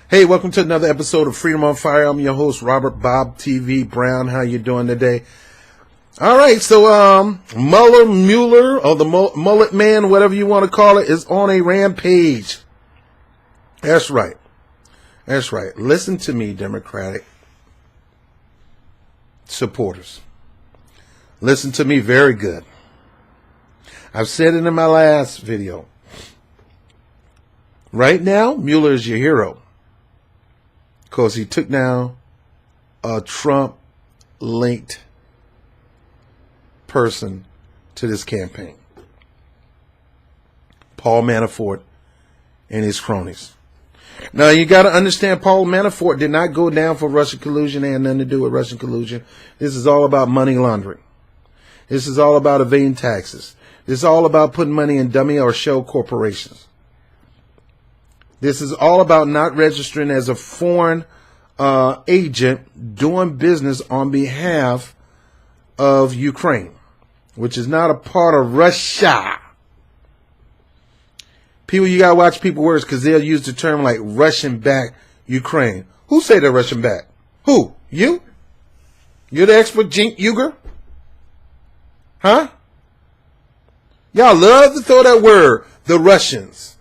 Hey, welcome to another episode of Freedom on Fire. I'm your host, Robert Bob TV Brown. How you doing today? All right, so Mueller, or the Mullet Man, whatever you want to call it, is on a rampage. That's right. That's right. Listen to me, Democratic supporters. Listen to me very good. I've said it in my last video. Right now, Mueller is your hero, because he took down a Trump-linked person to this campaign. Paul Manafort and his cronies. Now, you got to understand, Paul Manafort did not go down for Russian collusion. They had nothing to do with Russian collusion. This is all about money laundering. This is all about evading taxes. This is all about putting money in dummy or shell corporations. This is all about not registering as a foreign agent doing business on behalf of Ukraine, which is not a part of Russia. People, you got to watch people's words, because they'll use the term like Russian back Ukraine. Who say they're Russian back? Who? You? You're the expert, Jink Uger? Huh? Y'all love to throw that word, the Russians.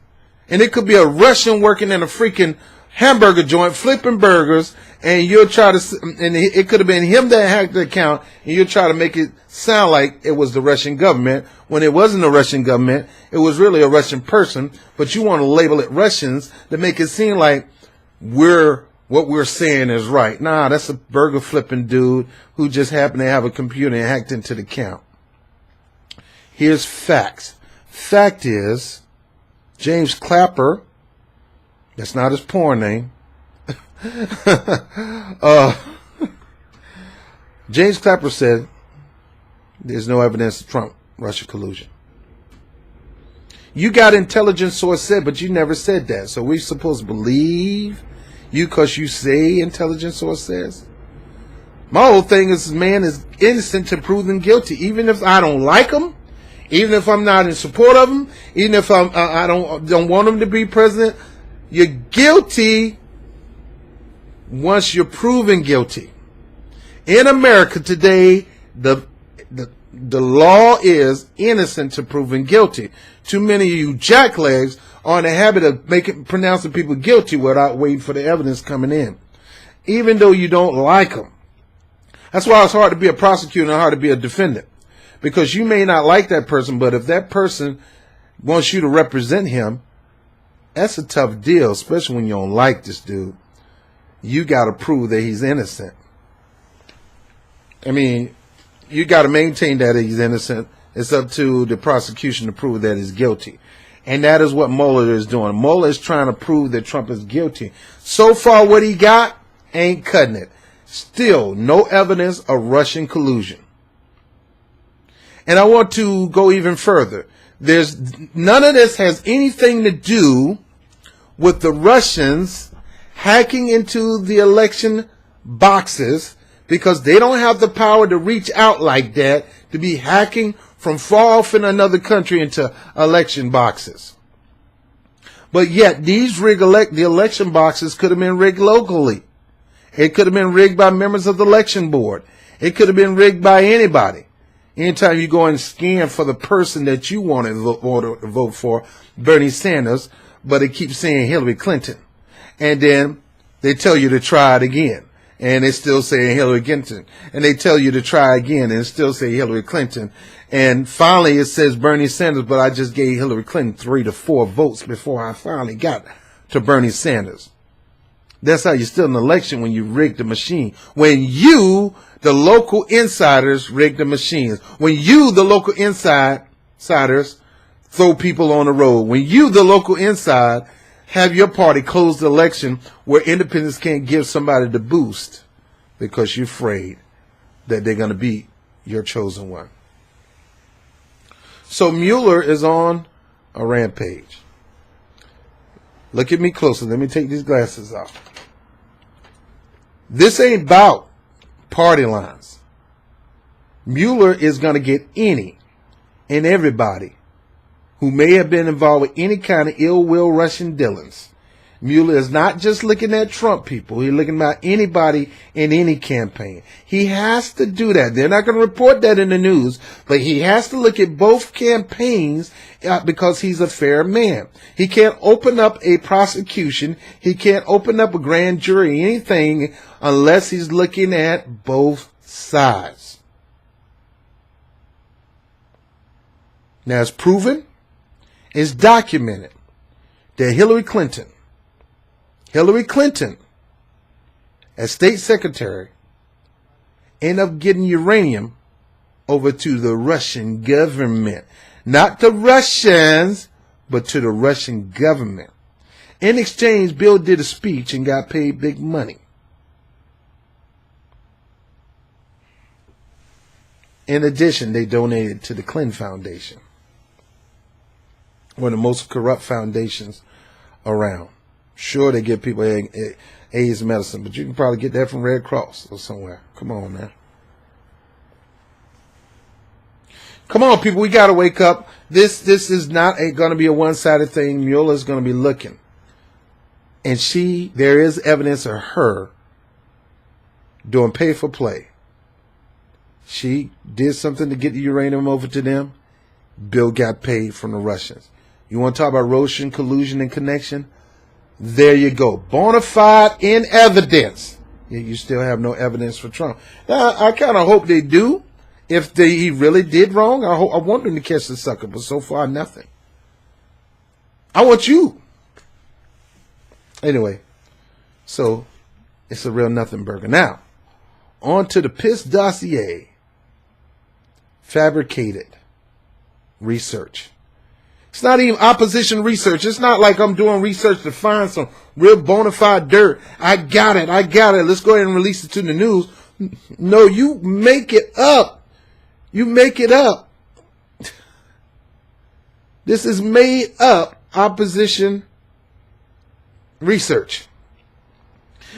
And it could be a Russian working in a freaking hamburger joint, flipping burgers, and you'll try to, and it could have been him that hacked the account, and you'll try to make it sound like it was the Russian government, when it wasn't the Russian government. It was really a Russian person, but you want to label it Russians to make it seem like what we're saying is right. Nah, that's a burger flipping dude who just happened to have a computer and hacked into the account. Here's facts. Fact is, James Clapper, that's not his porn name. James Clapper said there's no evidence of Trump-Russia collusion. You got intelligence source said, but you never said that. So we supposed to believe you because you say intelligence source says? My whole thing is, man is innocent to proven guilty. Even if I don't like him, even if I'm not in support of him, even if I don't want him to be president, you're guilty once you're proven guilty. In America today, the law is innocent to proven guilty. Too many of you jacklegs are in the habit of pronouncing people guilty without waiting for the evidence coming in, even though you don't like them. That's why it's hard to be a prosecutor and hard to be a defendant. Because you may not like that person, but if that person wants you to represent him, that's a tough deal, especially when you don't like this dude. You got to prove that he's innocent. I mean, you got to maintain that he's innocent. It's up to the prosecution to prove that he's guilty. And that is what Mueller is doing. Mueller is trying to prove that Trump is guilty. So far, what he got ain't cutting it. Still, no evidence of Russian collusion. And I want to go even further. None of this has anything to do with the Russians hacking into the election boxes, because they don't have the power to reach out like that, to be hacking from far off in another country into election boxes. But yet, the election boxes could have been rigged locally. It could have been rigged by members of the election board. It could have been rigged by anybody. Anytime you go and scan for the person that you want to vote for, Bernie Sanders, but it keeps saying Hillary Clinton. And then they tell you to try it again, and they still say Hillary Clinton. And they tell you to try again, and still say Hillary Clinton. And finally it says Bernie Sanders, but I just gave Hillary Clinton 3 to 4 votes before I finally got to Bernie Sanders. That's how you steal an election, when you rig the machine. When you, the local insiders, rig the machines. When you, the local insiders, throw people on the road. When you, the local inside, have your party close the election where independents can't give somebody the boost because you're afraid that they're going to beat your chosen one. So Mueller is on a rampage. Look at me closer. Let me take these glasses off. This ain't about party lines. Mueller is going to get any and everybody who may have been involved with any kind of ill will Russian dealings. Mueller is not just looking at Trump people. He's looking at anybody in any campaign. He has to do that. They're not going to report that in the news, but he has to look at both campaigns because he's a fair man. He can't open up a prosecution. He can't open up a grand jury, anything, unless he's looking at both sides. Now, it's proven, it's documented that Hillary Clinton, as state secretary, ended up getting uranium over to the Russian government. Not the Russians, but to the Russian government. In exchange, Bill did a speech and got paid big money. In addition, they donated to the Clinton Foundation, one of the most corrupt foundations around. Sure, they give people AIDS medicine, but you can probably get that from Red Cross or somewhere. Come on, man. Come on, people. We got to wake up. This is not going to be a one-sided thing. Mueller's going to be looking. And there is evidence of her doing pay for play. She did something to get the uranium over to them. Bill got paid from the Russians. You want to talk about Russian collusion and connection? There you go. Bona fide in evidence. You still have no evidence for Trump. Now, I kind of hope they do. If he really did wrong, I want them to catch the sucker. But so far, nothing. I want you. Anyway, so it's a real nothing burger. Now, on to the Piss dossier. Fabricated research. It's not even opposition research. It's not like I'm doing research to find some real bona fide dirt. I got it. Let's go ahead and release it to the news. No, you make it up. You make it up. This is made up opposition research.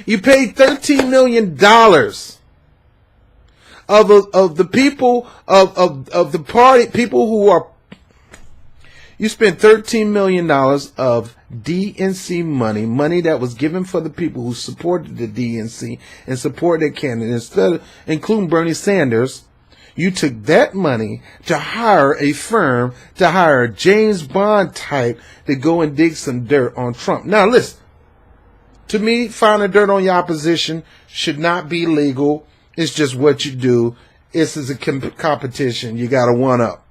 You paid $13 million of the people of the party, people who are. You spent $13 million of DNC money that was given for the people who supported the DNC and supported their candidate. Instead of including Bernie Sanders, you took that money to hire a firm, to hire a James Bond type to go and dig some dirt on Trump. Now, listen, to me, finding dirt on your opposition should not be legal. It's just what you do. This is a competition. You got to one up.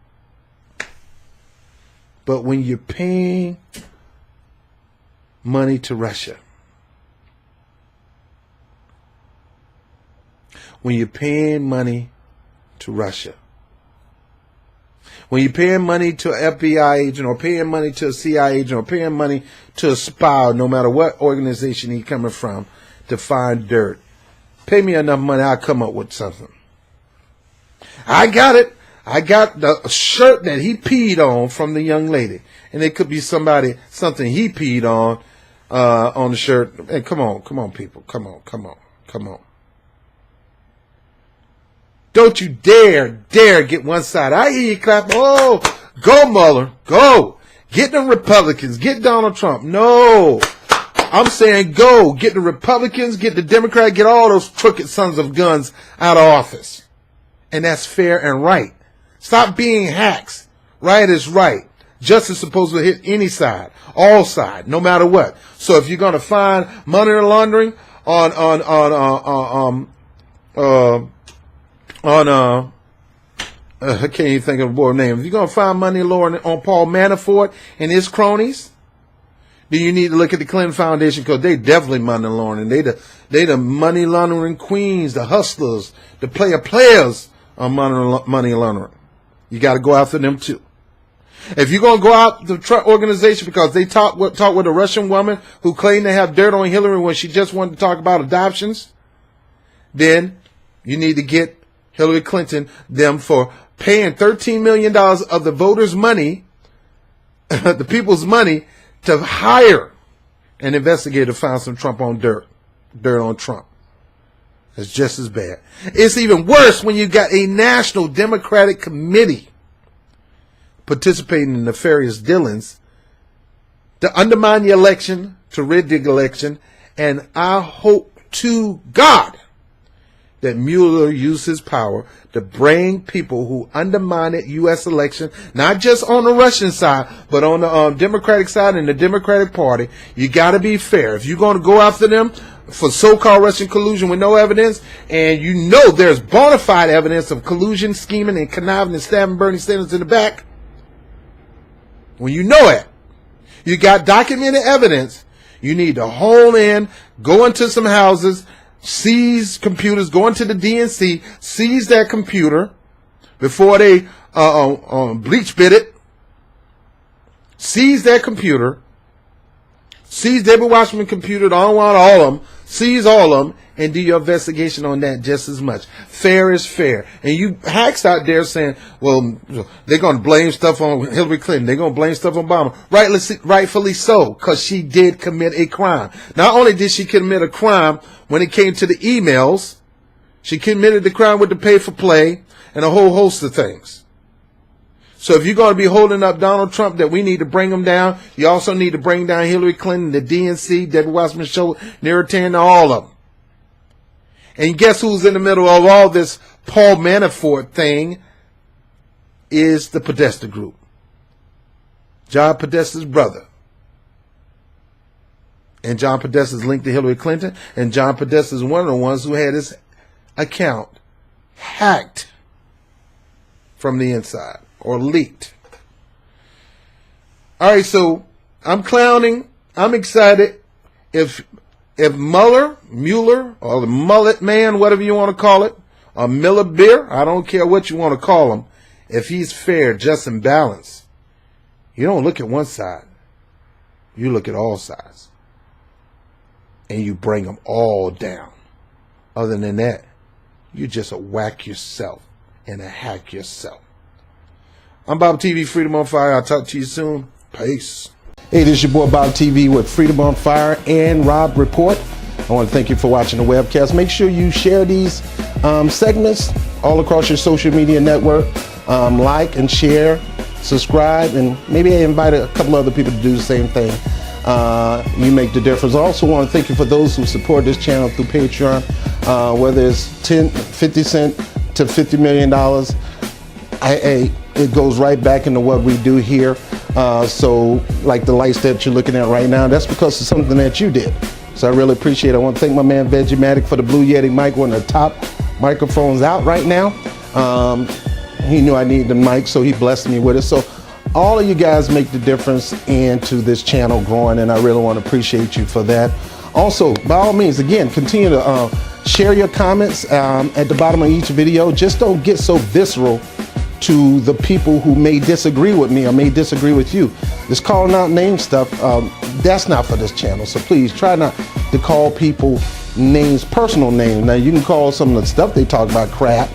But when you're paying money to Russia, when you're paying money to Russia, when you're paying money to an FBI agent or paying money to a CIA agent or paying money to a spy, no matter what organization he's coming from, to find dirt, pay me enough money, I'll come up with something. I got it. I got the shirt that he peed on from the young lady. And it could be something he peed on the shirt. Hey, come on, people. Come on. Don't you dare get one side. I hear you clap. Oh, go Mueller. Go. Get the Republicans. Get Donald Trump. No. I'm saying go. Get the Republicans, get the Democrats, get all those crooked sons of guns out of office. And that's fair and right. Stop being hacks. Right is right. Justice is supposed to hit any side, all sides, no matter what. So if you're going to find money laundering I can't even think of the board name. If you're going to find money laundering on Paul Manafort and his cronies, then you need to look at the Clinton Foundation, because they definitely money laundering. They the money laundering queens, the hustlers, the players on money laundering. You got to go after them too. If you're going to go out the Trump organization because they talk with a Russian woman who claimed to have dirt on Hillary when she just wanted to talk about adoptions, then you need to get Hillary Clinton them for paying $13 million of the voters' money, the people's money, to hire an investigator to find some Trump on dirt on Trump. It's just as bad. It's even worse when you got a national Democratic committee participating in nefarious dealings to undermine the election, to rig the election, and I hope to God that Mueller used his power to bring people who undermined the U.S. election, not just on the Russian side, but on the Democratic side and the Democratic Party. You got to be fair. If you're going to go after them for so-called Russian collusion with no evidence, and you know there's bona fide evidence of collusion, scheming, and conniving and stabbing Bernie Sanders in the back, when you know it, you got documented evidence, you need to hone in, go into some houses, seize computers, go into the DNC, seize that computer before they bleach bit it, seize that computer, seize David Washington's computer, I don't want all of them, seize all of them, and do your investigation on that just as much. Fair is fair. And you hacks out there saying, well, they're going to blame stuff on Hillary Clinton. They're going to blame stuff on Obama. Rightfully so, because she did commit a crime. Not only did she commit a crime when it came to the emails, she committed the crime with the pay for play and a whole host of things. So if you're going to be holding up Donald Trump, that we need to bring him down, you also need to bring down Hillary Clinton, the DNC, David Wasserman Show, Neretan, all of them. And guess who's in the middle of all this Paul Manafort thing? Is the Podesta group. John Podesta's brother. And John Podesta's linked to Hillary Clinton. And John Podesta is one of the ones who had his account hacked from the inside or leaked. All right, so I'm clowning. I'm excited. If Mueller, or the mullet man, whatever you want to call it, or Miller Beer, I don't care what you want to call him, if he's fair, just, and balanced, you don't look at one side. You look at all sides. And you bring them all down. Other than that, you just whack yourself and a hack yourself. I'm Bob TV, Freedom on Fire. I'll talk to you soon. Peace. Hey, this is your boy Bob TV with Freedom on Fire and Rob Report. I want to thank you for watching the webcast. Make sure you share these segments all across your social media network. Like and share, subscribe, and maybe invite a couple other people to do the same thing. You make the difference. I also want to thank you for those who support this channel through Patreon, whether it's 50 cents to $50 million. It goes right back into what we do here. So like the lights that you're looking at right now, that's because of something that you did. So I really appreciate it. I want to thank my man Vegimatic for the Blue Yeti mic, one of the top microphones out right now. He knew I needed the mic, so he blessed me with it. So all of you guys make the difference into this channel growing, and I really want to appreciate you for that. Also, by all means, again, continue to share your comments at the bottom of each video. Just don't get so visceral to the people who may disagree with me or may disagree with you. This calling out name stuff, that's not for this channel. So please try not to call people names, personal names. Now you can call some of the stuff they talk about crap.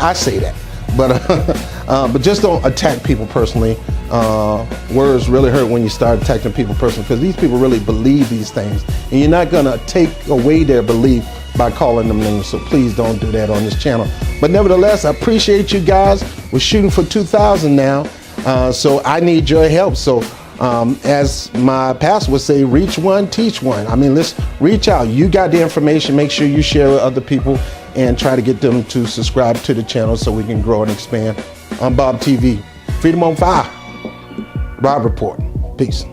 I say that, but just don't attack people personally. Words really hurt when you start attacking people personally, because these people really believe these things, and you're not gonna take away their belief by calling them names. So please don't do that on this channel. But nevertheless, I appreciate you guys. We're shooting for 2,000 now, so I need your help. So as my pastor would say, reach one, teach one. I mean, let's reach out. You got the information. Make sure you share with other people and try to get them to subscribe to the channel so we can grow and expand. I'm Bob TV, Freedom on Fire, Rob Report. Peace.